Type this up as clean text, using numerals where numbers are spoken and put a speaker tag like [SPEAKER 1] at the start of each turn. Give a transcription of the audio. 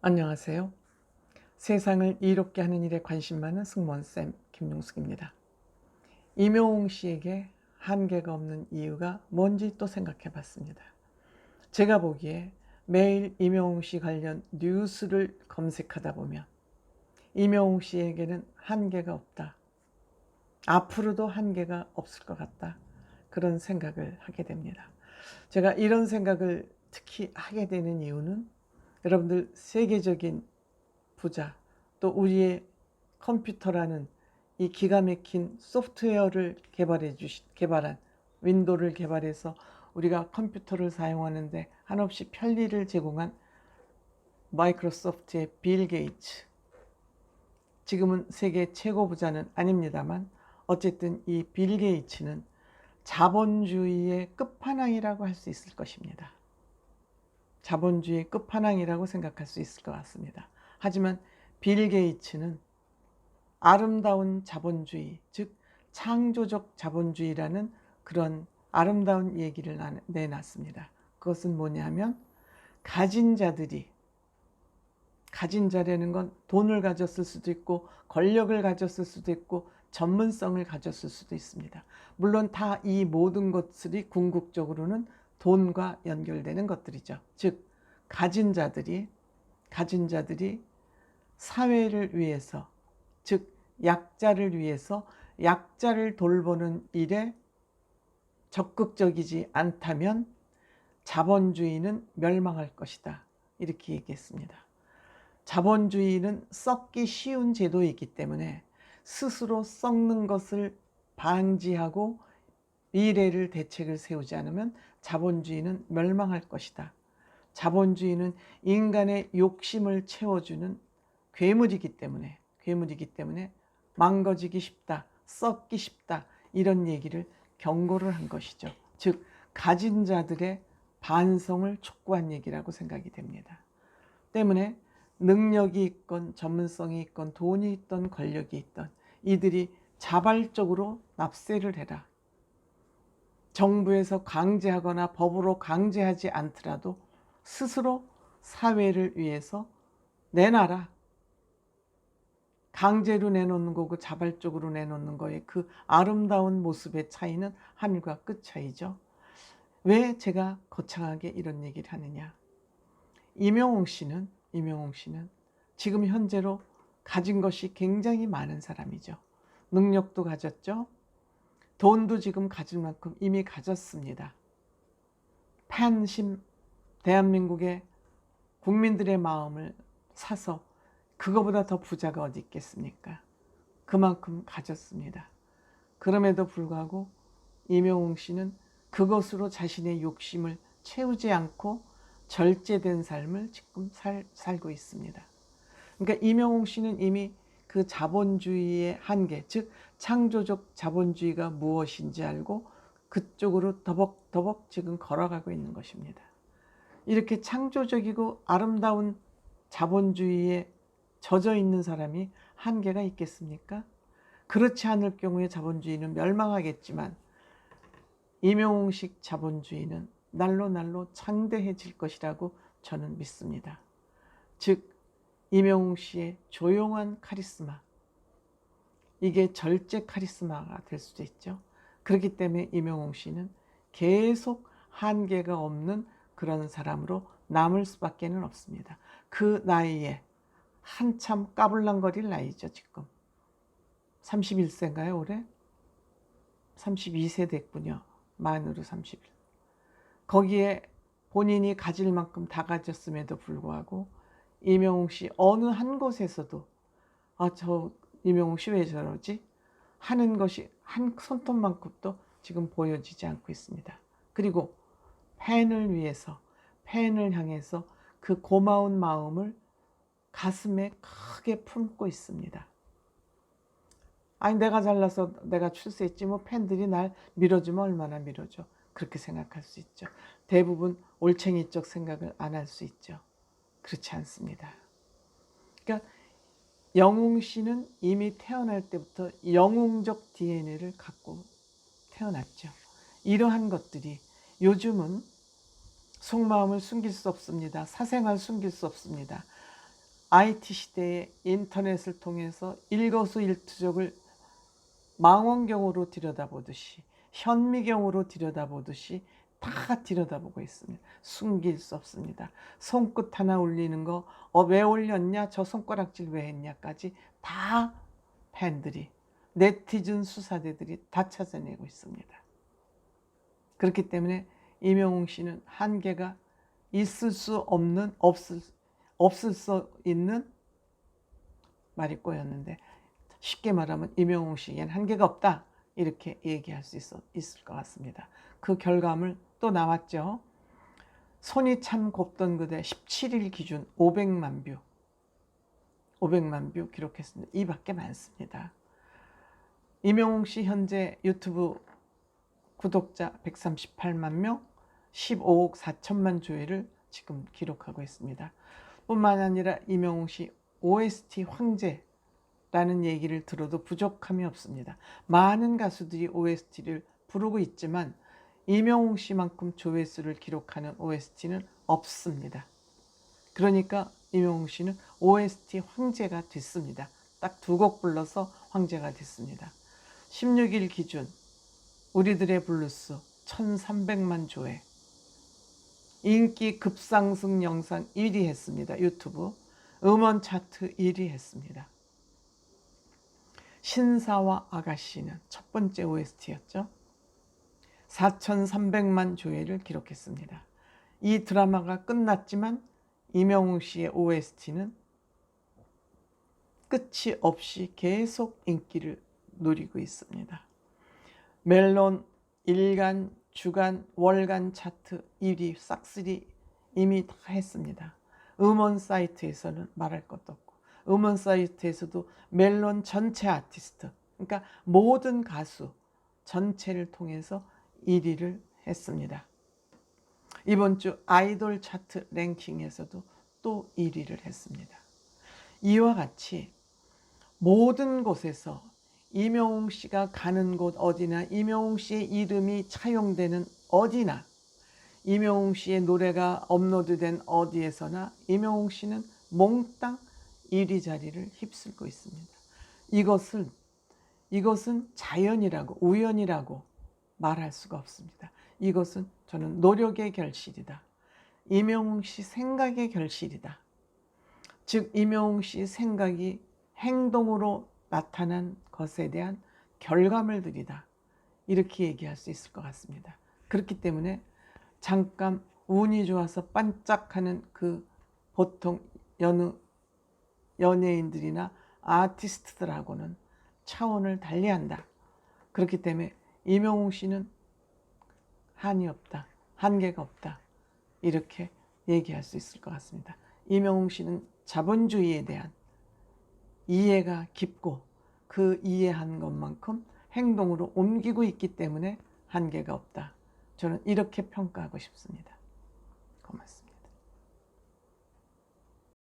[SPEAKER 1] 안녕하세요. 세상을 이롭게 하는 일에 관심 많은 승무원쌤 김용숙입니다. 임영웅 씨에게 한계가 없는 이유가 뭔지 또 생각해 봤습니다. 제가 보기에 매일 임영웅 씨 관련 뉴스를 검색하다 보면 임영웅 씨에게는 한계가 없다. 앞으로도 한계가 없을 것 같다. 그런 생각을 하게 됩니다. 제가 이런 생각을 특히 하게 되는 이유는 여러분들 세계적인 부자, 또 우리의 컴퓨터라는 이 기가 막힌 소프트웨어를 개발한 윈도우를 개발해서 우리가 컴퓨터를 사용하는데 한없이 편리를 제공한 마이크로소프트의 빌 게이츠, 지금은 세계 최고 부자는 아닙니다만 어쨌든 이 빌 게이츠는 자본주의의 끝판왕이라고 할 수 있을 것입니다. 자본주의의 끝판왕이라고 생각할 수 있을 것 같습니다. 하지만 빌 게이츠는 아름다운 자본주의, 즉 창조적 자본주의라는 그런 아름다운 얘기를 내놨습니다. 그것은 뭐냐면 가진 자라는 건 돈을 가졌을 수도 있고 권력을 가졌을 수도 있고 전문성을 가졌을 수도 있습니다. 물론 다 이 모든 것들이 궁극적으로는 돈과 연결되는 것들이죠. 즉 가진 자들이 사회를 위해서, 즉 약자를 위해서 약자를 돌보는 일에 적극적이지 않다면 자본주의는 멸망할 것이다. 이렇게 얘기했습니다. 자본주의는 썩기 쉬운 제도이기 때문에 스스로 썩는 것을 방지하고 미래를 대책을 세우지 않으면 자본주의는 멸망할 것이다. 자본주의는 인간의 욕심을 채워주는 괴물이기 때문에 망가지기 쉽다, 썩기 쉽다, 이런 얘기를 경고를 한 것이죠. 즉 가진 자들의 반성을 촉구한 얘기라고 생각이 됩니다. 때문에 능력이 있건 전문성이 있건 돈이 있건 권력이 있건 이들이 자발적으로 납세를 해라. 정부에서 강제하거나 법으로 강제하지 않더라도 스스로 사회를 위해서 내놔라. 강제로 내놓는 거고 자발적으로 내놓는 거의 그 아름다운 모습의 차이는 하늘과 끝 차이죠. 왜 제가 거창하게 이런 얘기를 하느냐. 임영웅 씨는 지금 현재로 가진 것이 굉장히 많은 사람이죠. 능력도 가졌죠. 돈도 지금 가질 만큼 이미 가졌습니다. 팬심, 대한민국의 국민들의 마음을 사서 그거보다 더 부자가 어디 있겠습니까? 그만큼 가졌습니다. 그럼에도 불구하고 임영웅 씨는 그것으로 자신의 욕심을 채우지 않고 절제된 삶을 지금 살고 있습니다. 그러니까 임영웅 씨는 이미 그 자본주의의 한계, 즉 창조적 자본주의가 무엇인지 알고 그쪽으로 더벅더벅 지금 걸어가고 있는 것입니다. 이렇게 창조적이고 아름다운 자본주의에 젖어 있는 사람이 한계가 있겠습니까? 그렇지 않을 경우에 자본주의는 멸망하겠지만 임영웅식 자본주의는 날로 창대해질 것이라고 저는 믿습니다. 즉 임영웅 씨의 조용한 카리스마, 이게 절제 카리스마가 될 수도 있죠. 그렇기 때문에 임영웅 씨는 계속 한계가 없는 그런 사람으로 남을 수밖에 없습니다. 그 나이에 한참 까불랑거릴 나이죠. 지금 31세인가요? 올해 32세 됐군요. 만으로 31. 거기에 본인이 가질 만큼 다 가졌음에도 불구하고 임영웅 씨 어느 한 곳에서도 저 임영웅 씨 왜 저러지? 하는 것이 한 손톱만큼도 지금 보여지지 않고 있습니다. 그리고 팬을 위해서, 팬을 향해서 그 고마운 마음을 가슴에 크게 품고 있습니다. 아니 내가 잘나서 내가 출세했지 뭐 팬들이 날 밀어주면 얼마나 밀어줘. 그렇게 생각할 수 있죠. 대부분 올챙이적 생각을 안 할 수 있죠. 그렇지 않습니다. 그러니까 영웅 씨는 이미 태어날 때부터 영웅적 DNA를 갖고 태어났죠. 이러한 것들이 요즘은 속마음을 숨길 수 없습니다. 사생활 숨길 수 없습니다. IT 시대에 인터넷을 통해서 일거수일투족을 망원경으로 들여다보듯이 현미경으로 들여다보듯이 다 들여다보고 있습니다. 숨길 수 없습니다. 손끝 하나 올리는 거 왜 올렸냐, 저 손가락질 왜 했냐까지 다 팬들이, 네티즌 수사대들이 다 찾아내고 있습니다. 그렇기 때문에 임영웅 씨는 한계가 있을 수 없는, 없을 수 있는, 말이 꼬였는데 쉽게 말하면 임영웅 씨에겐 한계가 없다, 이렇게 얘기할 수 있을 것 같습니다. 그 결과물 또 나왔죠. 손이 참 곱던 그대 17일 기준 500만 뷰 기록했습니다. 이 밖에 많습니다. 임영웅 씨 현재 유튜브 구독자 138만 명, 15억 4천만 조회를 지금 기록하고 있습니다. 뿐만 아니라 임영웅 씨 OST 황제라는 얘기를 들어도 부족함이 없습니다. 많은 가수들이 OST를 부르고 있지만 임영웅 씨만큼 조회수를 기록하는 OST는 없습니다. 그러니까 임영웅 씨는 OST 황제가 됐습니다. 딱 2곡 불러서 황제가 됐습니다. 16일 기준 우리들의 블루스 1300만 조회, 인기 급상승 영상 1위 했습니다. 유튜브 음원 차트 1위 했습니다. 신사와 아가씨는 첫 번째 OST였죠. 4300만 조회를 기록했습니다. 이 드라마가 끝났지만 임영웅 씨의 OST는 끝이 없이 계속 인기를 누리고 있습니다. 멜론 일간, 주간, 월간 차트 1위, 싹쓸이 이미 다 했습니다. 음원 사이트에서는 말할 것도 없고, 음원 사이트에서도 멜론 전체 아티스트, 그러니까 모든 가수 전체를 통해서 1위를 했습니다. 이번 주 아이돌 차트 랭킹에서도 또 1위를 했습니다. 이와 같이 모든 곳에서 임영웅 씨가 가는 곳 어디나, 임영웅 씨의 이름이 차용되는 어디나, 임영웅 씨의 노래가 업로드된 어디에서나 임영웅 씨는 몽땅 1위 자리를 휩쓸고 있습니다. 이것은 자연이라고, 우연이라고 말할 수가 없습니다. 이것은 저는 노력의 결실이다. 임영웅 씨 생각의 결실이다. 즉 임영웅 씨 생각이 행동으로 나타난 것에 대한 결과물들이다. 이렇게 얘기할 수 있을 것 같습니다. 그렇기 때문에 잠깐 운이 좋아서 반짝하는 그 보통 연예인들이나 아티스트들하고는 차원을 달리한다. 그렇기 때문에 임영웅 씨는 한이 없다, 한계가 없다, 이렇게 얘기할 수 있을 것 같습니다. 임영웅 씨는 자본주의에 대한 이해가 깊고 그 이해한 것만큼 행동으로 옮기고 있기 때문에 한계가 없다. 저는 이렇게 평가하고 싶습니다. 고맙습니다.